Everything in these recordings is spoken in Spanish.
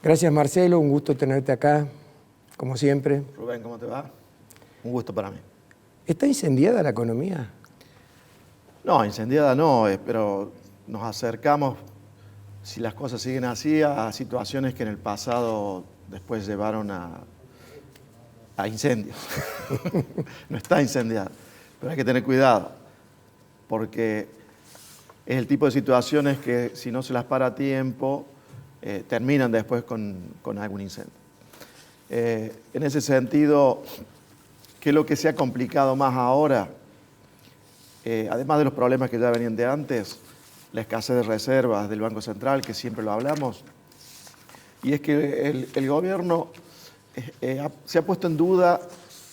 Gracias, Marcelo, un gusto tenerte acá, como siempre. Rubén, ¿cómo te va? Un gusto para mí. ¿Está incendiada la economía? No, incendiada no, pero nos acercamos, si las cosas siguen así, a situaciones que en el pasado después llevaron a incendios. No está incendiada, pero hay que tener cuidado, porque es el tipo de situaciones que si no se las para a tiempo, terminan después con algún incendio. En ese sentido, ¿qué es lo que se ha complicado más ahora? Además de los problemas que ya venían de antes, la escasez de reservas del Banco Central, que siempre lo hablamos, y es que el gobierno se ha puesto en duda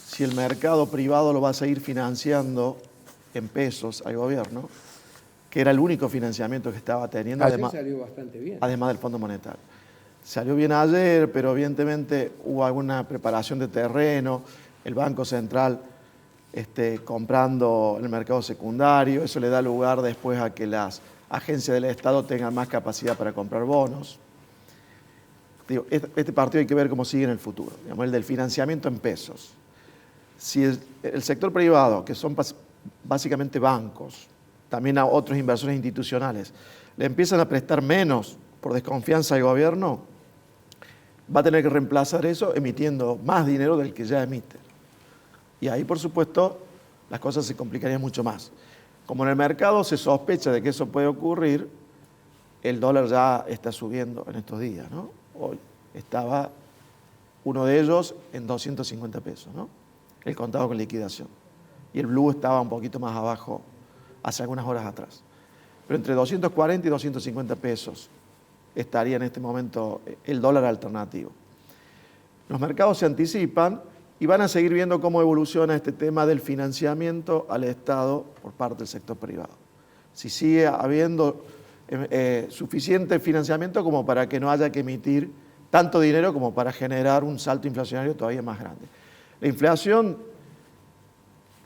si el mercado privado lo va a seguir financiando en pesos al gobierno, que era el único financiamiento que estaba teniendo, Ayer salió bastante bien. además del Fondo Monetario. Salió bien ayer, pero evidentemente hubo alguna preparación de terreno, el Banco Central comprando en el mercado secundario, eso le da lugar después a que las agencias del Estado tengan más capacidad para comprar bonos. Digo, este partido hay que ver cómo sigue en el futuro, digamos, el del financiamiento en pesos. Si el sector privado, que son básicamente bancos, también a otros inversores institucionales, le empiezan a prestar menos por desconfianza al gobierno, va a tener que reemplazar eso emitiendo más dinero del que ya emite. Y ahí, por supuesto, las cosas se complicarían mucho más. Como en el mercado se sospecha de que eso puede ocurrir, el dólar ya está subiendo en estos días, ¿no? Hoy estaba uno de ellos en 250 pesos, ¿no? El contado con liquidación. Y el blue estaba un poquito más abajo hace algunas horas atrás. Pero entre 240 y 250 pesos estaría en este momento el dólar alternativo. Los mercados se anticipan y van a seguir viendo cómo evoluciona este tema del financiamiento al Estado por parte del sector privado. Si sigue habiendo suficiente financiamiento como para que no haya que emitir tanto dinero como para generar un salto inflacionario todavía más grande. La inflación,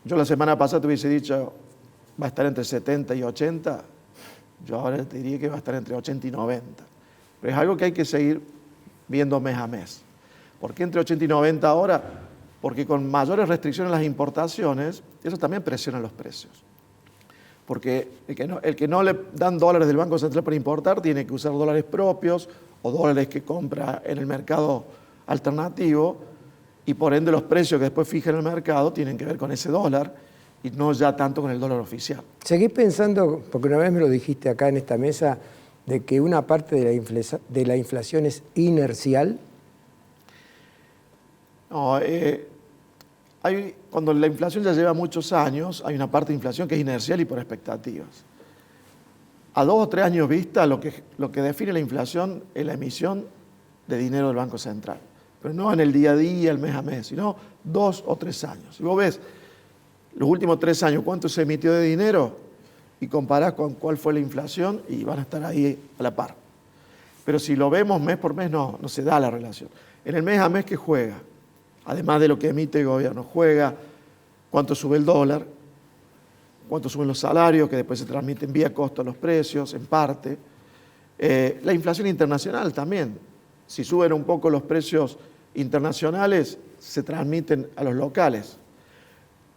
yo la semana pasada te hubiese dicho, va a estar entre 70 y 80, yo ahora te diría que va a estar entre 80 y 90. Pero es algo que hay que seguir viendo mes a mes. ¿Por qué entre 80 y 90 ahora? Porque con mayores restricciones en las importaciones, eso también presiona los precios. Porque el que no le dan dólares del Banco Central para importar tiene que usar dólares propios o dólares que compra en el mercado alternativo y por ende los precios que después fija en el mercado tienen que ver con ese dólar y no ya tanto con el dólar oficial. Seguí pensando, porque una vez me lo dijiste acá en esta mesa, de que una parte de la inflación es inercial. No, cuando la inflación ya lleva muchos años, hay una parte de inflación que es inercial y por expectativas. A 2 o 3 años vista, lo que define la inflación es la emisión de dinero del Banco Central. Pero no en el día a día, el mes a mes, sino 2 o 3 años. Si vos ves los últimos 3 años cuánto se emitió de dinero y comparás con cuál fue la inflación y van a estar ahí a la par. Pero si lo vemos mes por mes, no se da la relación. En el mes a mes que juega, además de lo que emite el gobierno, juega cuánto sube el dólar, cuánto suben los salarios, que después se transmiten vía costo a los precios, en parte. La inflación internacional también. Si suben un poco los precios internacionales, se transmiten a los locales.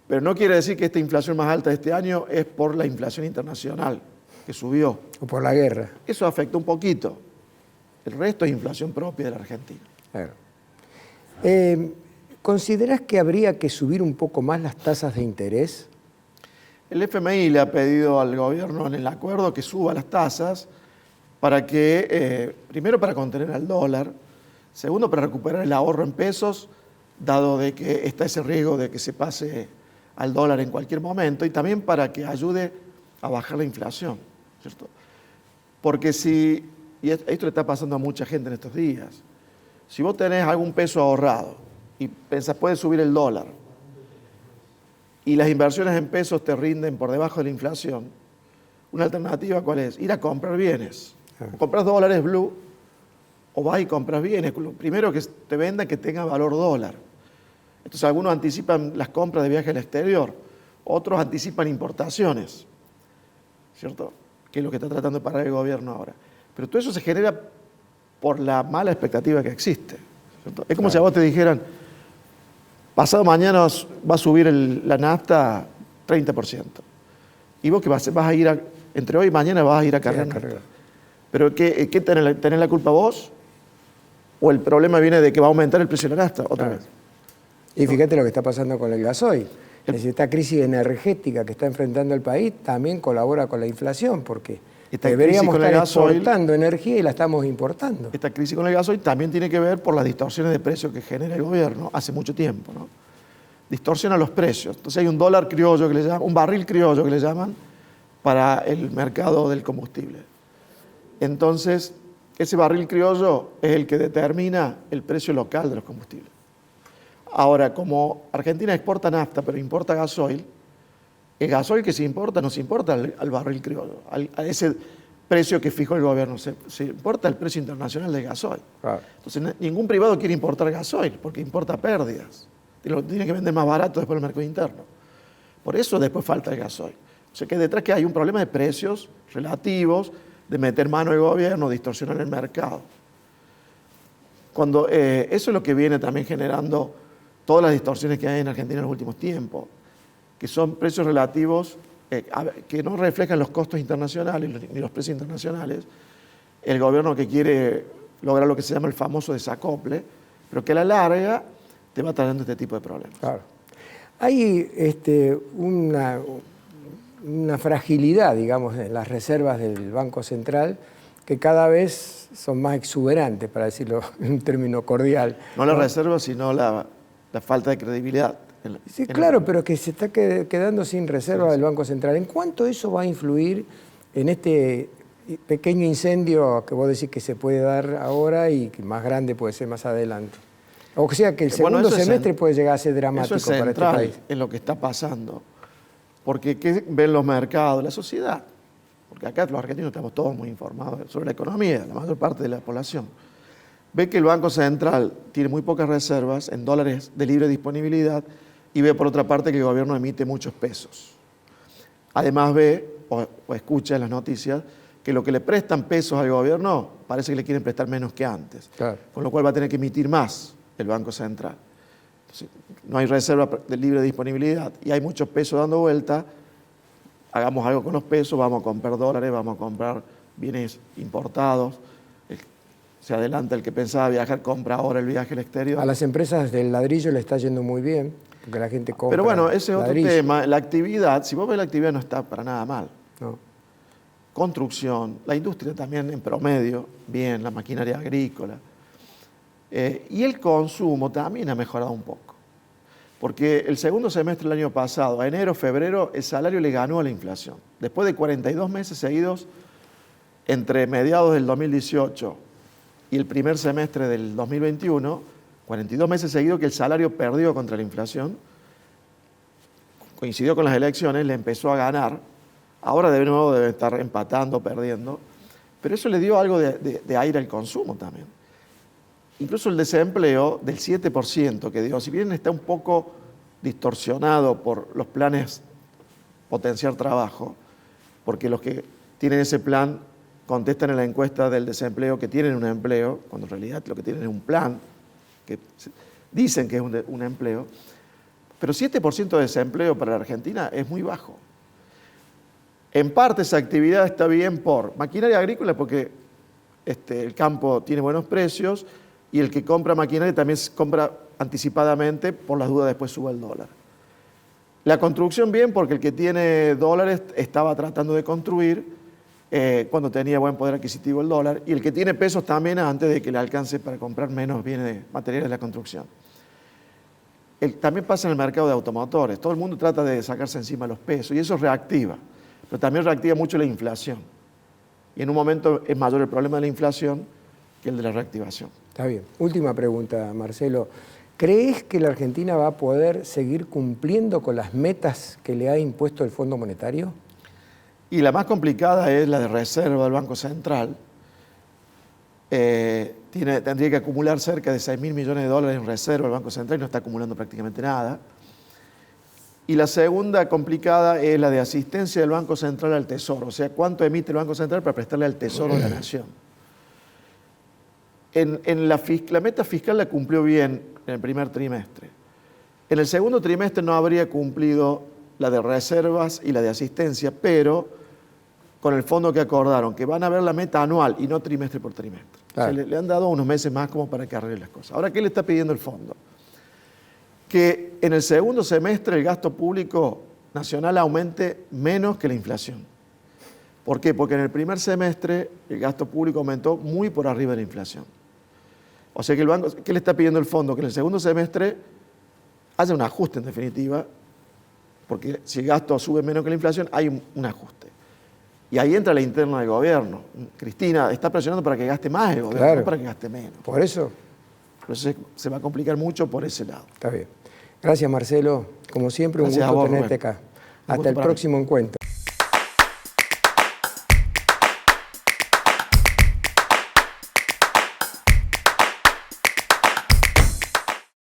Pero no quiere decir que esta inflación más alta de este año es por la inflación internacional, que subió. O por la guerra. Eso afecta un poquito. El resto es inflación propia de la Argentina. Claro. ¿Considerás que habría que subir un poco más las tasas de interés? El FMI le ha pedido al gobierno en el acuerdo que suba las tasas para que, primero para contener al dólar, segundo para recuperar el ahorro en pesos, dado de que está ese riesgo de que se pase al dólar en cualquier momento, y también para que ayude a bajar la inflación, ¿cierto? Porque y esto le está pasando a mucha gente en estos días, si vos tenés algún peso ahorrado y pensás puede subir el dólar, y las inversiones en pesos te rinden por debajo de la inflación, una alternativa ¿cuál es? Ir a comprar bienes. O compras dólares blue o vas y compras bienes. Lo primero que te venda que tenga valor dólar. Entonces algunos anticipan las compras de viaje al exterior, otros anticipan importaciones, ¿cierto? Que es lo que está tratando de parar el gobierno ahora. Pero todo eso se genera por la mala expectativa que existe, ¿cierto? Es como si a vos te dijeran, pasado mañana va a subir la nafta 30%. Y vos que vas a ir entre hoy y mañana vas a ir a cargar nafta. ¿Pero qué tenés la culpa vos? ¿O el problema viene de que va a aumentar el precio de la nafta otra vez? Y fíjate lo que está pasando con el gasoil. Esta crisis energética que está enfrentando el país también colabora con la inflación, porque deberíamos estar exportando energía y la estamos importando. Esta crisis con el gasoil también tiene que ver por las distorsiones de precios que genera el gobierno hace mucho tiempo, ¿no? Distorsiona los precios. Entonces hay un dólar criollo que le llaman, un barril criollo que le llaman para el mercado del combustible. Entonces, ese barril criollo es el que determina el precio local de los combustibles. Ahora, como Argentina exporta nafta pero importa gasoil, el gasoil que se importa no se importa al barril criollo, a ese precio que fijó el gobierno, se importa el precio internacional del gasoil. Claro. Entonces, ningún privado quiere importar gasoil porque importa pérdidas. Lo tiene que vender más barato después del mercado interno. Por eso después falta el gasoil. O sea que detrás que hay un problema de precios relativos, de meter mano al gobierno, distorsionar el mercado. Eso es lo que viene también generando todas las distorsiones que hay en Argentina en los últimos tiempos, que son precios relativos que no reflejan los costos internacionales ni los precios internacionales. El gobierno que quiere lograr lo que se llama el famoso desacople, pero que a la larga te va trayendo este tipo de problemas. Claro. Hay una fragilidad, digamos, en las reservas del Banco Central que cada vez son más exuberantes, para decirlo en un término cordial. No la reserva, sino la falta de credibilidad. Sí, claro, pero que se está quedando sin reserva del Banco Central. ¿En cuánto eso va a influir en este pequeño incendio que vos decís que se puede dar ahora y que más grande puede ser más adelante? O sea, que el segundo semestre puede llegar a ser dramático eso es para este país. en lo que está pasando. Porque ¿qué ven los mercados, la sociedad? Porque acá los argentinos estamos todos muy informados sobre la economía, la mayor parte de la población. Ve que el Banco Central tiene muy pocas reservas en dólares de libre disponibilidad y ve por otra parte que el gobierno emite muchos pesos. Además ve o escucha en las noticias que lo que le prestan pesos al gobierno parece que le quieren prestar menos que antes. Claro. Con lo cual va a tener que emitir más el Banco Central. Entonces, no hay reserva de libre disponibilidad y hay muchos pesos dando vuelta. Hagamos algo con los pesos, vamos a comprar dólares, vamos a comprar bienes importados. Se adelanta el que pensaba viajar, compra ahora el viaje al exterior. A las empresas del ladrillo le está yendo muy bien, porque la gente compra. Pero bueno, ese es otro ladrillo. tema. La actividad, si vos ves la actividad no está para nada mal. No. Construcción, la industria también en promedio, bien, la maquinaria agrícola. Y el consumo también ha mejorado un poco. Porque el segundo semestre del año pasado, a enero, febrero, el salario le ganó a la inflación. Después de 42 meses seguidos, entre mediados del 2018 y el primer semestre del 2021, 42 meses seguidos que el salario perdió contra la inflación, coincidió con las elecciones, le empezó a ganar, ahora de nuevo debe estar empatando, perdiendo, pero eso le dio algo de aire al consumo también. Incluso el desempleo del 7% que dio, si bien está un poco distorsionado por los planes potenciar trabajo, porque los que tienen ese plan contestan en la encuesta del desempleo que tienen un empleo, cuando en realidad lo que tienen es un plan, que dicen que es un empleo, pero 7% de desempleo para la Argentina es muy bajo. En parte esa actividad está bien por maquinaria agrícola, porque el campo tiene buenos precios, y el que compra maquinaria también compra anticipadamente, por las dudas después sube el dólar. La construcción bien, porque el que tiene dólares estaba tratando de construir cuando tenía buen poder adquisitivo el dólar, y el que tiene pesos también antes de que le alcance para comprar menos bienes materiales de la construcción. También pasa en el mercado de automotores, todo el mundo trata de sacarse encima los pesos, y eso reactiva, pero también reactiva mucho la inflación. Y en un momento es mayor el problema de la inflación que el de la reactivación. Está bien. Última pregunta, Marcelo. ¿Crees que la Argentina va a poder seguir cumpliendo con las metas que le ha impuesto el Fondo Monetario? Y la más complicada es la de reserva del Banco Central. Tendría que acumular cerca de 6.000 millones de dólares en reserva el Banco Central y no está acumulando prácticamente nada. Y la segunda complicada es la de asistencia del Banco Central al Tesoro, o sea, cuánto emite el Banco Central para prestarle al Tesoro de la Nación. la meta fiscal la cumplió bien en el primer trimestre. En el segundo trimestre no habría cumplido la de reservas y la de asistencia, pero con el fondo que acordaron, que van a ver la meta anual y no trimestre por trimestre. Claro. O sea, le han dado unos meses más como para que arregle las cosas. Ahora, ¿qué le está pidiendo el fondo? Que en el segundo semestre el gasto público nacional aumente menos que la inflación. ¿Por qué? Porque en el primer semestre el gasto público aumentó muy por arriba de la inflación. O sea que el banco, ¿qué le está pidiendo el fondo? Que en el segundo semestre haya un ajuste en definitiva, porque si el gasto sube menos que la inflación, hay un ajuste. Y ahí entra la interna del gobierno. Cristina está presionando para que gaste más el gobierno, Claro. no para que gaste menos. Por eso, Entonces se va a complicar mucho por ese lado. está bien. Gracias, Marcelo. Como siempre, un Gracias a gusto vos, tenerte Rubén. acá. Un gusto Hasta el para mí. próximo encuentro.